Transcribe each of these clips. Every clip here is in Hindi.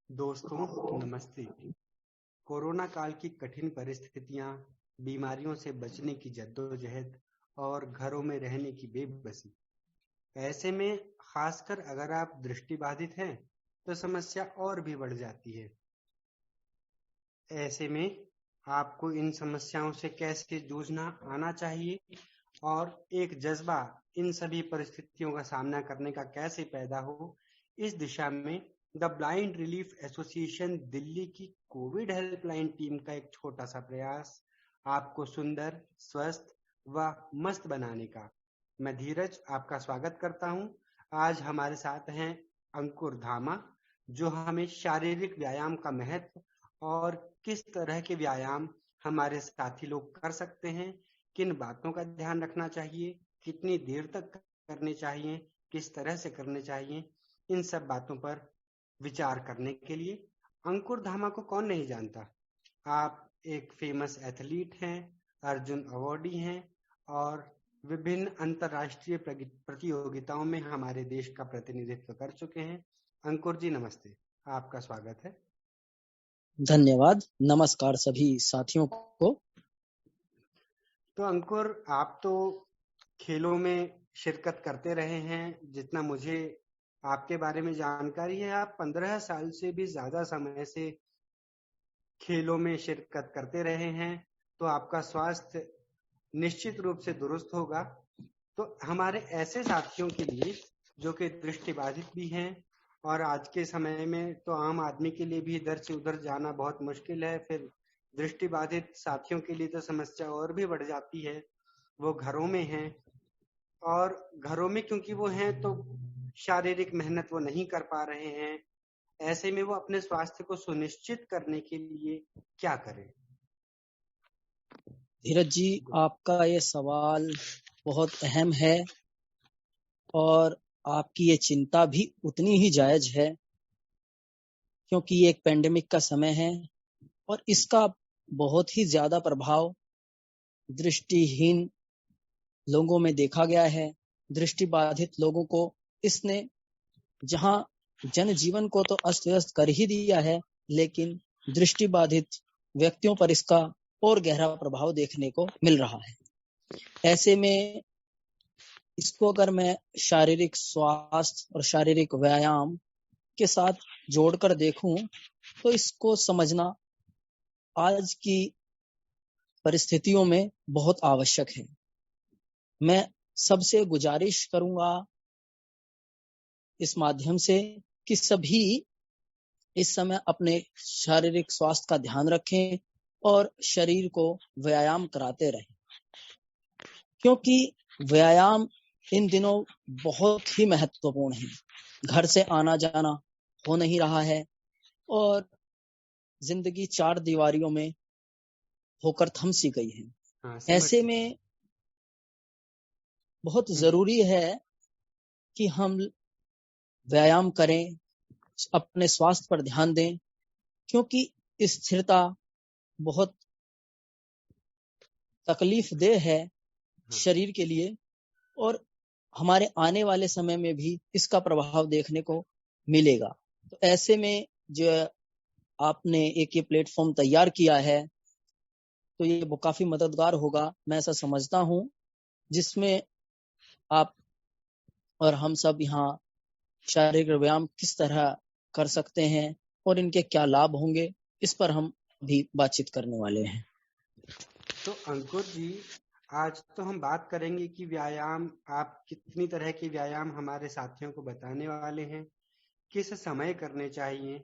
दोस्तों नमस्ते। कोरोना काल की कठिन परिस्थितियां, बीमारियों से बचने की जद्दोजहद और घरों में रहने की बेबसी। ऐसे में खासकर अगर आप दृष्टिबाधित हैं तो समस्या और भी बढ़ जाती है। ऐसे में आपको इन समस्याओं से कैसे जूझना आना चाहिए और एक जज्बा इन सभी परिस्थितियों का सामना करने का कैसे पैदा हो, इस दिशा में the blind relief association Delhi की कोविड हेल्पलाइन टीम का एक छोटा सा प्रयास आपको सुंदर, स्वस्थ व मस्त बनाने का। मैं धीरज आपका स्वागत करता हूं। आज हमारे साथ हैं अंकुर धामा, जो हमें शारीरिक व्यायाम का महत्व और किस तरह के व्यायाम हमारे साथी लोग कर सकते हैं, किन बातों का ध्यान रखना चाहिए, कितनी देर तक करने चाहिए, किस तरह से करने चाहिए, इन सब बातों पर विचार करने के लिए। अंकुर धामा को कौन नहीं जानता। आप एक फेमस एथलीट हैं, अर्जुन अवॉर्डी हैं और विभिन्न अंतर्राष्ट्रीय प्रतियोगिताओं में हमारे देश का प्रतिनिधित्व कर चुके हैं। अंकुर जी नमस्ते, आपका स्वागत है। धन्यवाद। नमस्कार सभी साथियों को। तो अंकुर, आप तो खेलों में शिरकत करते रहे हैं। जितना मुझे आपके बारे में जानकारी है, आप 15 साल से भी ज्यादा समय से खेलों में शिरकत करते रहे हैं, तो आपका स्वास्थ्य निश्चित रूप से दुरुस्त होगा। तो हमारे ऐसे साथियों के लिए जो कि दृष्टिबाधित भी हैं और आज के समय में तो आम आदमी के लिए भी इधर से उधर जाना बहुत मुश्किल है, फिर दृष्टिबाधित साथियों के लिए तो समस्या और भी बढ़ जाती है। वो घरों में हैं और घरों में क्योंकि वो हैं तो शारीरिक मेहनत वो नहीं कर पा रहे हैं। ऐसे में वो अपने स्वास्थ्य को सुनिश्चित करने के लिए क्या करें? धीरज जी, आपका ये सवाल बहुत अहम है और आपकी ये चिंता भी उतनी ही जायज है, क्योंकि ये एक पेंडेमिक का समय है और इसका बहुत ही ज्यादा प्रभाव दृष्टिहीन लोगों में देखा गया है। दृष्टिबाधित लोगों को इसने जहां जनजीवन को तो अस्त व्यस्त कर ही दिया है, लेकिन दृष्टिबाधित व्यक्तियों पर इसका और गहरा प्रभाव देखने को मिल रहा है। ऐसे में इसको अगर मैं शारीरिक स्वास्थ्य और शारीरिक व्यायाम के साथ जोड़कर देखूं तो इसको समझना आज की परिस्थितियों में बहुत आवश्यक है। मैं सबसे गुजारिश करूंगा इस माध्यम से कि सभी इस समय अपने शारीरिक स्वास्थ्य का ध्यान रखें और शरीर को व्यायाम कराते रहें, क्योंकि व्यायाम इन दिनों बहुत ही महत्वपूर्ण है। घर से आना जाना हो नहीं रहा है और जिंदगी चार दीवारियों में होकर थम सी गई है। ऐसे में बहुत जरूरी है कि हम व्यायाम करें, अपने स्वास्थ्य पर ध्यान दें, क्योंकि स्थिरता बहुत तकलीफदेह है शरीर के लिए और हमारे आने वाले समय में भी इसका प्रभाव देखने को मिलेगा। तो ऐसे में जो आपने एक ये प्लेटफॉर्म तैयार किया है तो ये वो काफी मददगार होगा, मैं ऐसा समझता हूं, जिसमें आप और हम सब यहाँ शारीरिक व्यायाम किस तरह कर सकते हैं और इनके क्या लाभ होंगे, इस पर हम भी बातचीत करने वाले हैं। तो अंकुर जी, आज तो हम बात करेंगे कि व्यायाम, आप कितनी तरह के व्यायाम हमारे साथियों को बताने वाले हैं, किस समय करने चाहिए,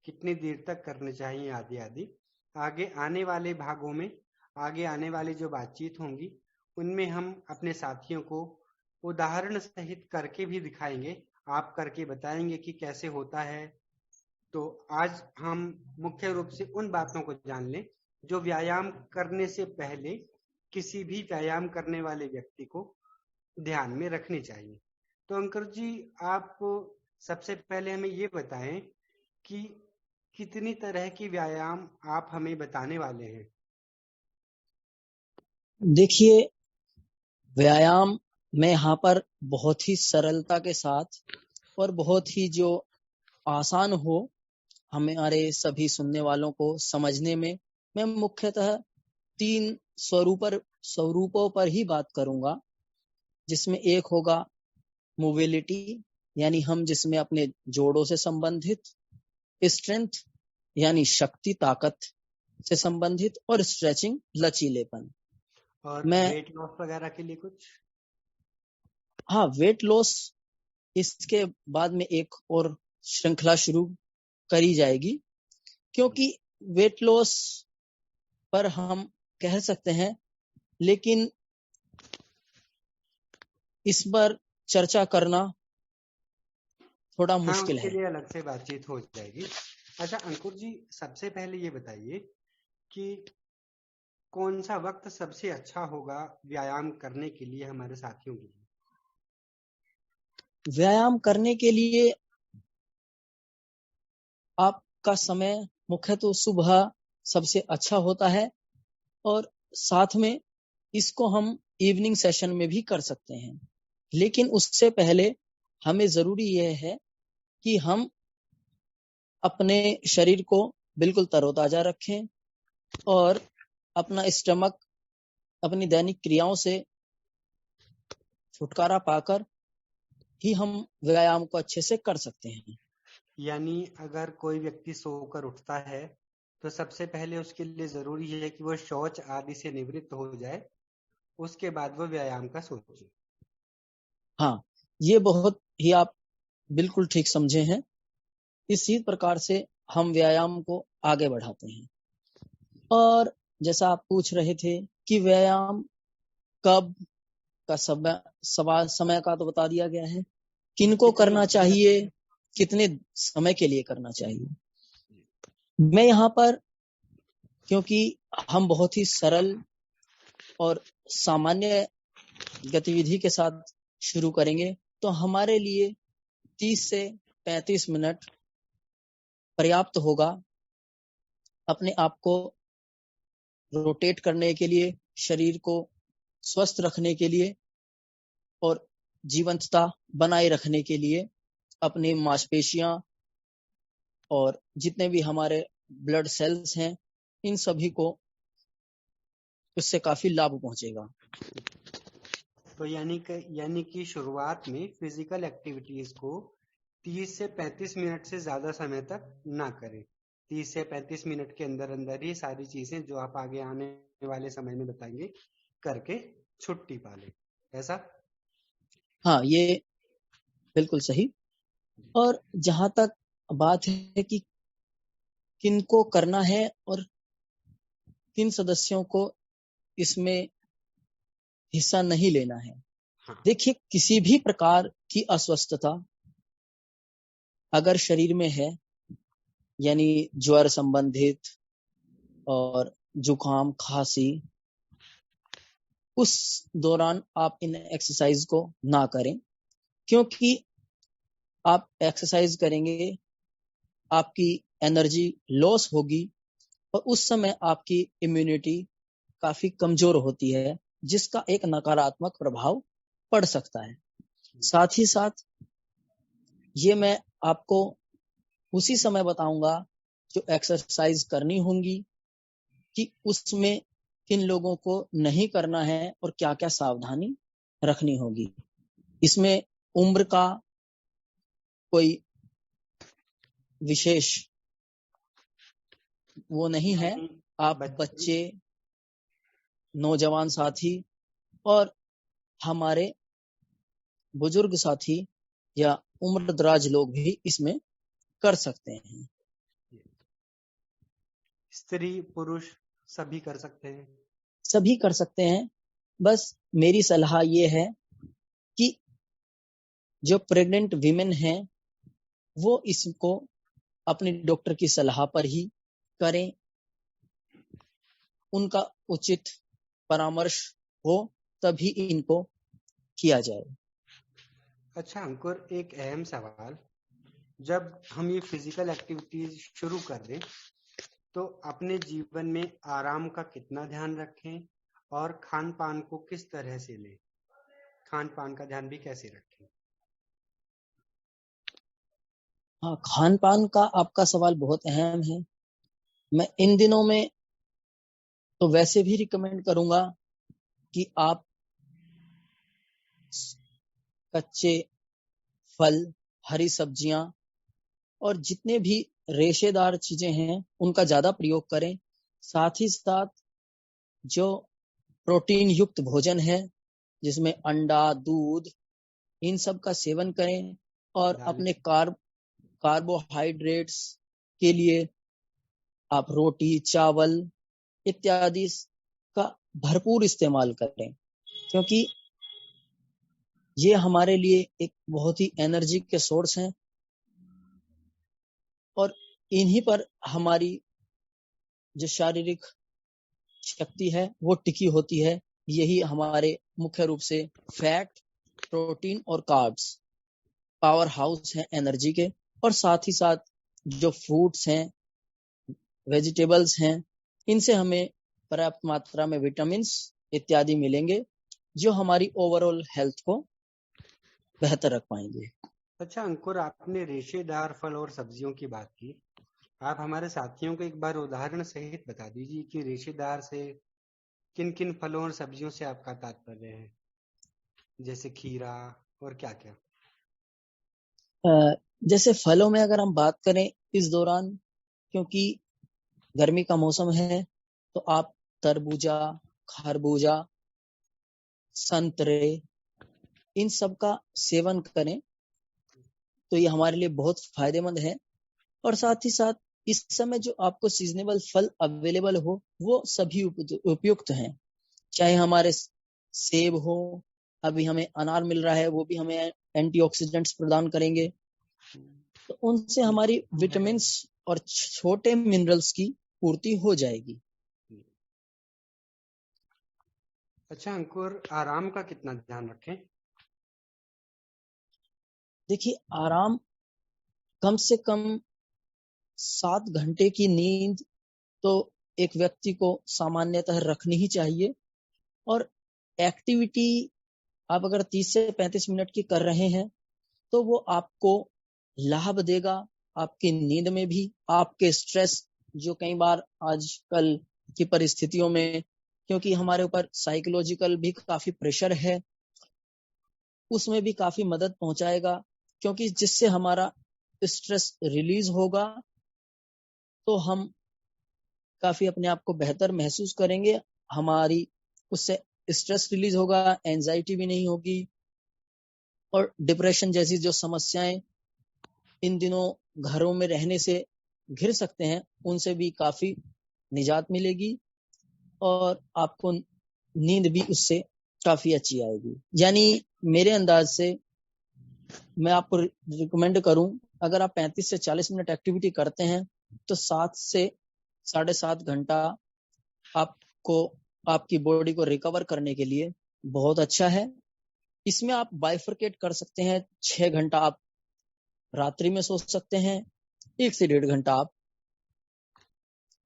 कितनी देर तक करने चाहिए, आदि आदि। आगे आने वाले भागों में, आगे आने वाली जो बातचीत होंगी उनमें हम अपने साथियों को उदाहरण सहित करके भी दिखाएंगे। आप करके बताएंगे कि कैसे होता है। तो आज हम मुख्य रूप से उन बातों को जान लें जो व्यायाम करने से पहले किसी भी व्यायाम करने वाले व्यक्ति को ध्यान में रखनी चाहिए। तो अंकुर जी, आप सबसे पहले हमें ये बताएं कि कितनी तरह की व्यायाम आप हमें बताने वाले हैं। देखिए, व्यायाम मैं यहाँ पर बहुत ही सरलता के साथ और बहुत ही जो आसान हो हमारे सभी सुनने वालों को समझने में मैं मुख्यतः 3 स्वरूपों पर ही बात करूंगा, जिसमें एक होगा मोबिलिटी, यानी हम जिसमें अपने जोड़ों से संबंधित, स्ट्रेंथ यानी शक्ति ताकत से संबंधित, और स्ट्रेचिंग लचीलेपन। और मैं वेट लॉस वगैरह के लिए कुछ? हाँ, वेट लॉस इसके बाद में एक और श्रृंखला शुरू करी जाएगी, क्योंकि वेट लॉस पर हम कह सकते हैं, लेकिन इस पर चर्चा करना थोड़ा हाँ, मुश्किल उसके है। लिए अलग से बातचीत हो जाएगी। अच्छा अंकुर जी, सबसे पहले ये बताइए कि कौन सा वक्त सबसे अच्छा होगा व्यायाम करने के लिए हमारे साथियों के लिए? व्यायाम करने के लिए आपका समय मुख्य तो सुबह सबसे अच्छा होता है, और साथ में इसको हम इवनिंग सेशन में भी कर सकते हैं। लेकिन उससे पहले हमें जरूरी यह है कि हम अपने शरीर को बिल्कुल तरोताजा रखें और अपना स्टमक अपनी दैनिक क्रियाओं से छुटकारा पाकर ही हम व्यायाम को अच्छे से कर सकते हैं। यानी अगर कोई व्यक्ति सोकर उठता है तो सबसे पहले उसके लिए जरूरी है कि वह शौच आदि से निवृत्त हो जाए, उसके बाद वो व्यायाम का सोचे। हाँ, ये बहुत ही आप बिल्कुल ठीक समझे हैं। इसी प्रकार से हम व्यायाम को आगे बढ़ाते हैं। और जैसा आप पूछ रहे थे कि व्यायाम कब का समय का तो बता दिया गया है, किनको कितनी करना देर? चाहिए, कितने समय के लिए करना चाहिए। मैं यहाँ पर, क्योंकि हम बहुत ही सरल और सामान्य गतिविधि के साथ शुरू करेंगे, तो हमारे लिए 30 से 35 मिनट पर्याप्त होगा अपने आप को रोटेट करने के लिए, शरीर को स्वस्थ रखने के लिए और जीवंतता बनाए रखने के लिए। अपनी मांसपेशियां और जितने भी हमारे ब्लड सेल्स हैं, इन सभी को उससे काफी लाभ पहुंचेगा। तो यानी कि शुरुआत में फिजिकल एक्टिविटीज को 30 से 35 मिनट से ज्यादा समय तक ना करें। 30 से 35 मिनट के अंदर अंदर ही सारी चीजें जो आप आगे आने वाले समय में बताएंगे करके छुट्टी पा लें, ऐसा? हाँ, ये बिल्कुल सही। और जहां तक बात है कि किनको करना है और किन सदस्यों को इसमें हिस्सा नहीं लेना है, हाँ। देखिए, किसी भी प्रकार की अस्वस्थता अगर शरीर में है, यानी ज्वर संबंधित और जुकाम खांसी, उस दौरान आप इन एक्सरसाइज को ना करें, क्योंकि आप एक्सरसाइज करेंगे, आपकी एनर्जी लॉस होगी और उस समय आपकी इम्यूनिटी काफी कमजोर होती है, जिसका एक नकारात्मक प्रभाव पड़ सकता है। साथ ही साथ ये मैं आपको उसी समय बताऊंगा जो एक्सरसाइज करनी होंगी कि उसमें किन लोगों को नहीं करना है और क्या क्या सावधानी रखनी होगी। इसमें उम्र का कोई विशेष वो नहीं है। यानी आप बच्चे। बच्चे, नौजवान साथी और हमारे बुजुर्ग साथी या उम्रदराज लोग भी इसमें कर सकते हैं। स्त्री पुरुष सभी कर सकते हैं? सभी कर सकते हैं। बस मेरी सलाह ये है कि जो प्रेग्नेंट वीमेन हैं वो इसको अपने डॉक्टर की सलाह पर ही करें, उनका उचित परामर्श हो तभी इनको किया जाए। अच्छा अंकुर, एक अहम सवाल, जब हम ये फिजिकल एक्टिविटीज शुरू कर दें तो अपने जीवन में आराम का कितना ध्यान रखें और खान पान को किस तरह से लें? खान पान का ध्यान भी कैसे रखें? हाँ, खान पान का आपका सवाल बहुत अहम है। मैं इन दिनों में तो वैसे भी रिकमेंड करूंगा कि आप कच्चे फल, हरी सब्जियां और जितने भी रेशेदार चीजें हैं उनका ज्यादा प्रयोग करें। साथ ही साथ जो प्रोटीन युक्त भोजन है जिसमें अंडा, दूध, इन सब का सेवन करें और दालें। अपने कार्बोहाइड्रेट्स के लिए आप रोटी, चावल इत्यादि का भरपूर इस्तेमाल करें, क्योंकि ये हमारे लिए एक बहुत ही एनर्जी के सोर्स हैं और इन्हीं पर हमारी जो शारीरिक शक्ति है वो टिकी होती है। यही हमारे मुख्य रूप से फैट, प्रोटीन और कार्ब्स पावर हाउस हैं एनर्जी के। और साथ ही साथ जो फ्रूट्स हैं, वेजिटेबल्स हैं, इनसे हमें पर्याप्त मात्रा में विटामिन्स इत्यादि मिलेंगे जो हमारी ओवरऑल हेल्थ को बेहतर रख पाएंगे। अच्छा अंकुर, आपने रेशेदार फल और सब्जियों की बात की। आप हमारे साथियों को एक बार उदाहरण सहित बता दीजिए कि रेशेदार से किन किन फलों और सब्जियों से आपका तात्पर्य है, जैसे खीरा और क्या क्या। जैसे फलों में अगर हम बात करें इस दौरान, क्योंकि गर्मी का मौसम है, तो आप तरबूजा, खरबूजा, संतरे इन सब का सेवन करें तो ये हमारे लिए बहुत फायदेमंद है। और साथ ही साथ इस समय जो आपको सीजनेबल फल अवेलेबल हो वो सभी उपयुक्त हैं। चाहे हमारे सेब हो, अभी हमें अनार मिल रहा है, वो भी हमें एंटीऑक्सीडेंट्स प्रदान करेंगे, तो उनसे हमारी विटामिन्स और छोटे मिनरल्स की पूर्ति हो जाएगी। अच्छा अंकुर, आराम का कितना ध्यान रखें। देखिए, आराम कम से कम 7 घंटे की नींद तो एक व्यक्ति को सामान्यतः रखनी ही चाहिए। और एक्टिविटी आप अगर 30 से 35 मिनट की कर रहे हैं तो वो आपको लाभ देगा, आपकी नींद में भी, आपके स्ट्रेस जो कई बार आजकल की परिस्थितियों में, क्योंकि हमारे ऊपर साइकोलॉजिकल भी काफी प्रेशर है, उसमें भी काफी मदद पहुंचाएगा। क्योंकि जिससे हमारा स्ट्रेस रिलीज होगा तो हम काफी अपने आप को बेहतर महसूस करेंगे, हमारी उससे स्ट्रेस रिलीज होगा, एंजाइटी भी नहीं होगी और डिप्रेशन जैसी जो समस्याएं इन दिनों घरों में रहने से घिर सकते हैं उनसे भी काफी निजात मिलेगी और आपको नींद भी उससे काफी अच्छी आएगी। यानी मेरे अंदाज से मैं आपको रिकमेंड करूं, अगर आप 35 से 40 मिनट एक्टिविटी करते हैं तो 7 से 7.5 घंटा आपको आपकी बॉडी को रिकवर करने के लिए बहुत अच्छा है। इसमें आप बाइफरकेट कर सकते हैं, 6 घंटा आप रात्रि में सो सकते हैं, 1 से 1.5 घंटा आप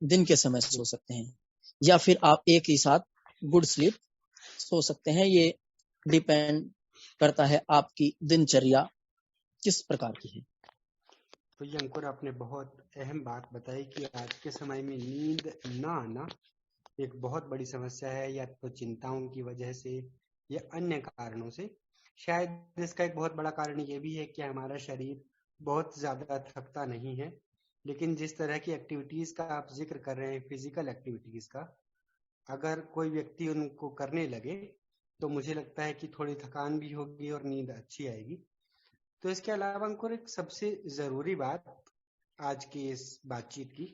दिन के समय सो सकते हैं, या फिर आप एक ही साथ गुड स्लीप सो सकते हैं। ये डिपेंड करता है आपकी दिनचर्या किस प्रकार की है। तो ये अंकुर, आपने बहुत अहम बात बताई कि आज के समय में नींद ना आना एक बहुत बड़ी समस्या है, या तो चिंताओं की वजह से या अन्य कारणों से। शायद इसका एक बहुत बड़ा कारण ये भी है कि हमारा शरीर बहुत ज्यादा थकता नहीं है, लेकिन जिस तरह की एक्टिविटीज का आप जिक्र कर रहे हैं, फिजिकल एक्टिविटीज का, अगर कोई व्यक्ति उनको करने लगे तो मुझे लगता है कि थोड़ी थकान भी होगी और नींद अच्छी आएगी। तो इसके अलावा अंकुर, एक सबसे जरूरी बात आज की इस बातचीत की,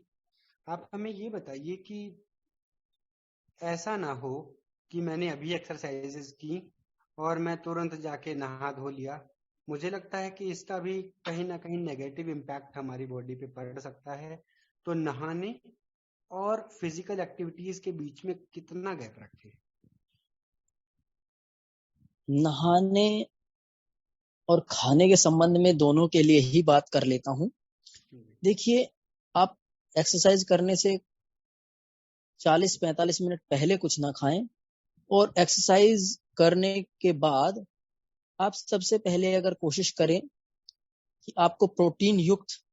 आप हमें ये बताइए कि ऐसा ना हो कि मैंने अभी एक्सरसाइजेस की और मैं तुरंत जाके नहा धो लिया। मुझे लगता है कि इसका भी कहीं ना कहीं नेगेटिव इम्पैक्ट हमारी बॉडी पे पड़ सकता है। तो नहाने और फिजिकल एक्टिविटीज के बीच में कितना गैप रखें। नहाने और खाने के संबंध में दोनों के लिए ही बात कर लेता हूं। देखिए, आप एक्सरसाइज करने से 40-45 मिनट पहले कुछ ना खाएं और एक्सरसाइज करने के बाद आप सबसे पहले अगर कोशिश करें कि आपको प्रोटीन युक्त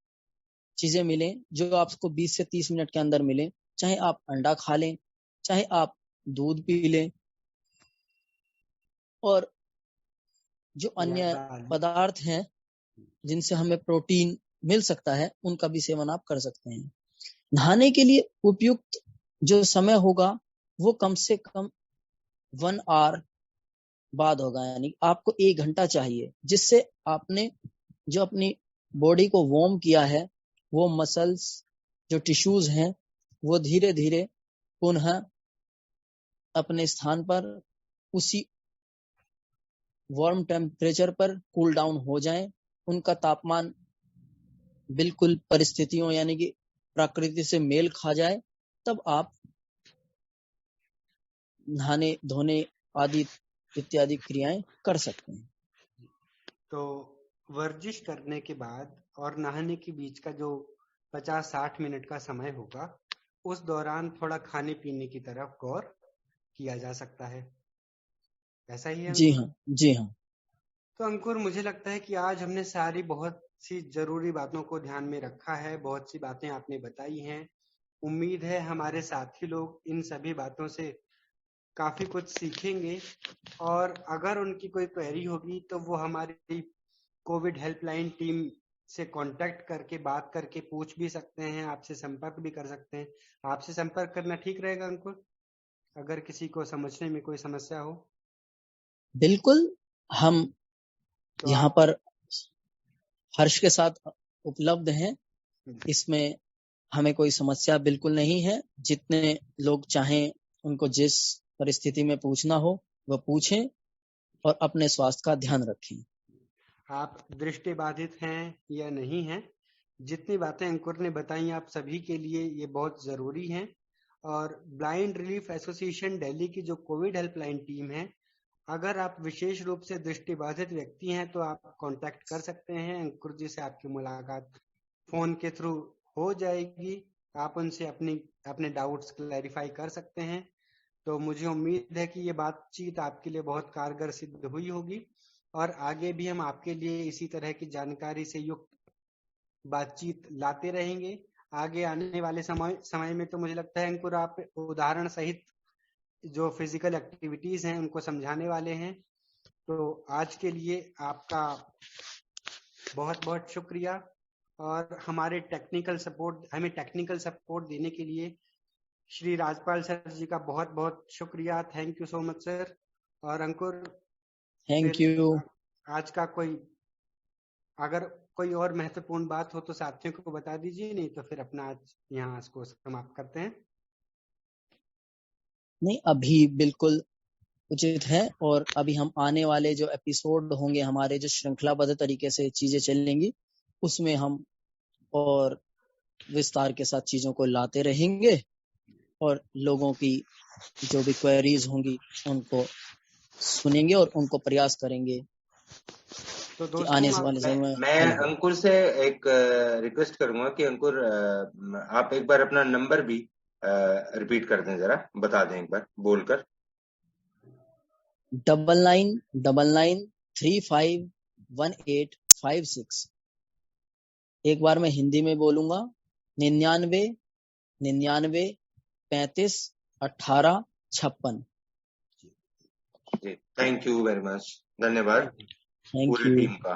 चीजें मिलें जो आपको 20 से 30 मिनट के अंदर मिलें। चाहे आप अंडा खा लें, चाहे आप दूध पी लें, और जो अन्य पदार्थ हैं जिनसे हमें प्रोटीन मिल सकता है उनका भी सेवन आप कर सकते हैं। नहाने के लिए उपयुक्त जो समय होगा वो कम से कम 1 आवर बाद होगा, यानी आपको 1 घंटा चाहिए, जिससे आपने जो अपनी बॉडी को वार्म किया है वो मसल्स, जो टिश्यूज हैं, वो धीरे धीरे पुनः अपने स्थान पर उसी वार्म टेम्परेचर पर कूल डाउन हो जाएं, उनका तापमान बिल्कुल परिस्थितियों यानी कि प्रकृति से मेल खा जाए, तब आप नहाने धोने आदि इत्यादि क्रियाएं कर सकते हैं। तो वर्जिश करने के बाद और नहाने के बीच का जो 50-60 मिनट का समय होगा, उस दौरान थोड़ा खाने पीने की तरफ गौर किया जा सकता है, ऐसा ही है जी अंकुर? हाँ, जी हाँ। तो अंकुर, मुझे लगता है कि आज हमने सारी बहुत सी जरूरी बातों को ध्यान में रखा है, बहुत सी बातें आपने बताई हैं। उम्मीद है हमारे साथी लोग इन सभी बातों से काफी कुछ सीखेंगे, और अगर उनकी कोई क्वेरी होगी तो वो हमारी कोविड हेल्पलाइन टीम से कांटेक्ट करके बात करके पूछ भी सकते हैं, आपसे संपर्क भी कर सकते हैं। आपसे संपर्क करना ठीक रहेगा अंकुर, अगर किसी को समझने में कोई समस्या हो? बिल्कुल, हम तो यहाँ पर हर्ष के साथ उपलब्ध हैं, इसमें हमें कोई समस्या बिल्कुल नहीं है। जितने लोग चाहें उनको जिस परिस्थिति में पूछना हो वह पूछें और अपने स्वास्थ्य का ध्यान रखें। आप दृष्टि बाधित हैं या नहीं हैं, जितनी बातें अंकुर ने बताई आप सभी के लिए ये बहुत जरूरी हैं। और ब्लाइंड रिलीफ एसोसिएशन दिल्ली की जो कोविड हेल्पलाइन टीम है, अगर आप विशेष रूप से दृष्टिबाधित व्यक्ति हैं तो आप कांटेक्ट कर सकते हैं। अंकुर जी से आपकी मुलाकात फोन के थ्रू हो जाएगी, आप उनसे अपने डाउट्स क्लैरिफाई कर सकते हैं। तो मुझे उम्मीद है कि ये बातचीत आपके लिए बहुत कारगर सिद्ध हुई होगी, और आगे भी हम आपके लिए इसी तरह की जानकारी से युक्त बातचीत लाते रहेंगे। आगे आने वाले समय में तो मुझे लगता है अंकुर आप उदाहरण सहित जो फिजिकल एक्टिविटीज हैं उनको समझाने वाले हैं। तो आज के लिए आपका बहुत बहुत शुक्रिया, और हमें टेक्निकल सपोर्ट देने के लिए श्री राजपाल सर जी का बहुत बहुत शुक्रिया। Thank you so much sir. और अंकुर, थैंक फिर यू। आज का अगर कोई और महत्वपूर्ण बात हो तो साथियों को बता दीजिए, नहीं तो फिर अपना आज यहाँ इसको समाप्त करते हैं। नहीं, अभी बिल्कुल उचित है, और अभी हम आने वाले जो एपिसोड होंगे, हमारे जो श्रृंखलाबद्ध तरीके से चीजें चलेंगी, उसमें हम और विस्तार के साथ चीजों को लाते रहेंगे, और लोगों की जो भी क्वेरीज होंगी उनको सुनेंगे और उनको प्रयास करेंगे तो कि आने दोस्तों, वाले समय में मैं हल हो। अंकुर से एक रिक्वेस्ट करूंगा कि अंकुर आप एक बार अपना नंबर भी रिपीट कर दें, जरा बता दें एक बार बोलकर। 9999351856। एक बार मैं हिंदी में बोलूंगा, 9999351856। जी, थैंक यू वेरी मच, धन्यवाद पूरी टीम का।